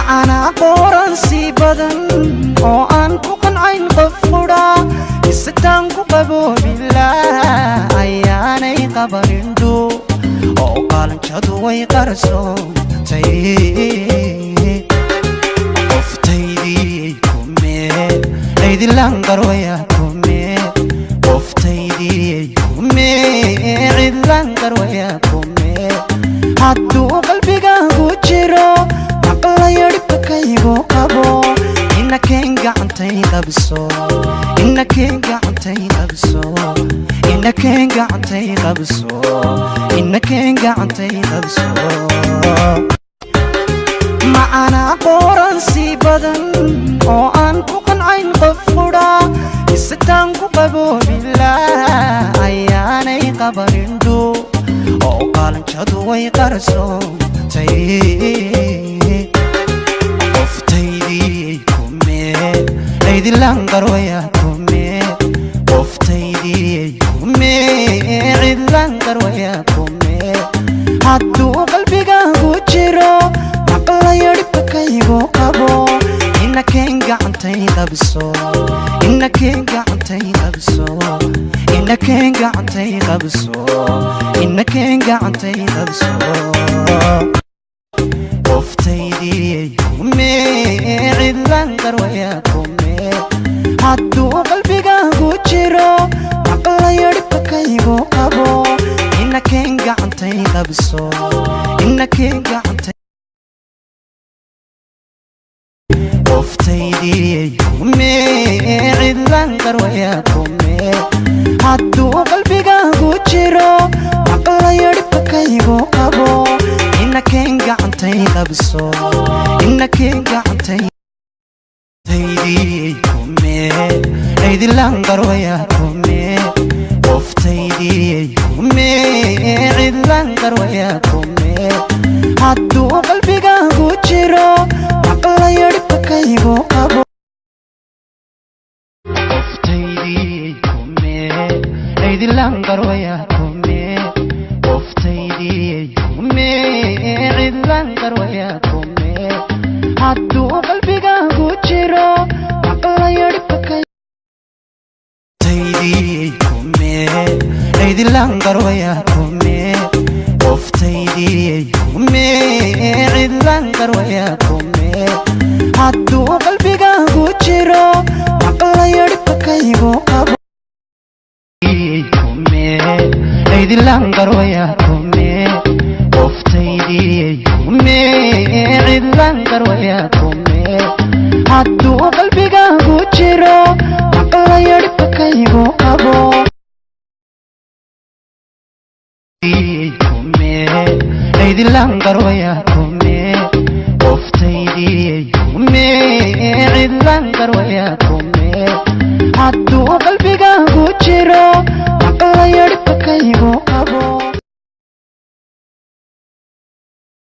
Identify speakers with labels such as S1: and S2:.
S1: معنا قران سي بدن oo aan ku qancin qof qura istaan ku qabo billah ayaanay qabarindu oo qalanjadu way qarsoontay qoftaydii kumee ciidilan qarwaya kumee qoftaydii kumee ciidilan qarwaya kumee hadduu qalbigaagu jiro يربكيغو قبو إنك انقعتي قبسو إنك انقعتي قبسو إنك انقعتي قبسو إنك انقعتي قبسو معنا قران سي بدن oo aan ku qancin qof qura istaan ku qabo billah ayaanay qabarindu oo qalanjadu way qarsoontay ciidilan qarwaya kumee qoftaydii kumee ciidilan qarwaya kumee hadduu qalbigaagu jiro maqla yadhibakaygu qabo inakeen gacantay qabso inakeen gacantay qabso inakeen gacantay qabso inakeen gacantay qabso qoftaydii kumee ciidilan qarwaya kumee hadduu qalbigaagu jiro maqla yadhibakaygu qabo inakeen gacantay qabso inakeen gacantay qoftaydii kumee ciidilan qarwaya kumee hadduu qalbigaagu jiro maqla yadhibakaygu qabo inakeen gacantay qabso inakeen gacantay قفتيدي كومي عيدي لانقرويا كومي قفتيدي كومي عيدي لانقرويا كومي هادو قلبي قاقو جيرو مقلا يربكيغو قبو قفتيدي كومي عيدي لانقرويا كومي قفتيدي كومي عيدي لانقرويا كومي هادو قلبي قاقو جيرو مقلا يربكيغو قفتيدي كومي عيدي لانقرويا كومي قفتيدي كومي عيدي لانقرويا كومي هادو قلبي قاقو جيرو مقلا يربكيغو قبو كومي عيدي لانقرويا كومي قفتيدي كومي عيدي لانقرويا كومي هادو قلبي قاقو جيرو مقلا يربكيغو قبو كومي عيدي لانقرويا كومي قفتيدي كومي عيدي لانقرويا كومي هادو قلبي قاقو جيرو مقلا يربكيغو قبو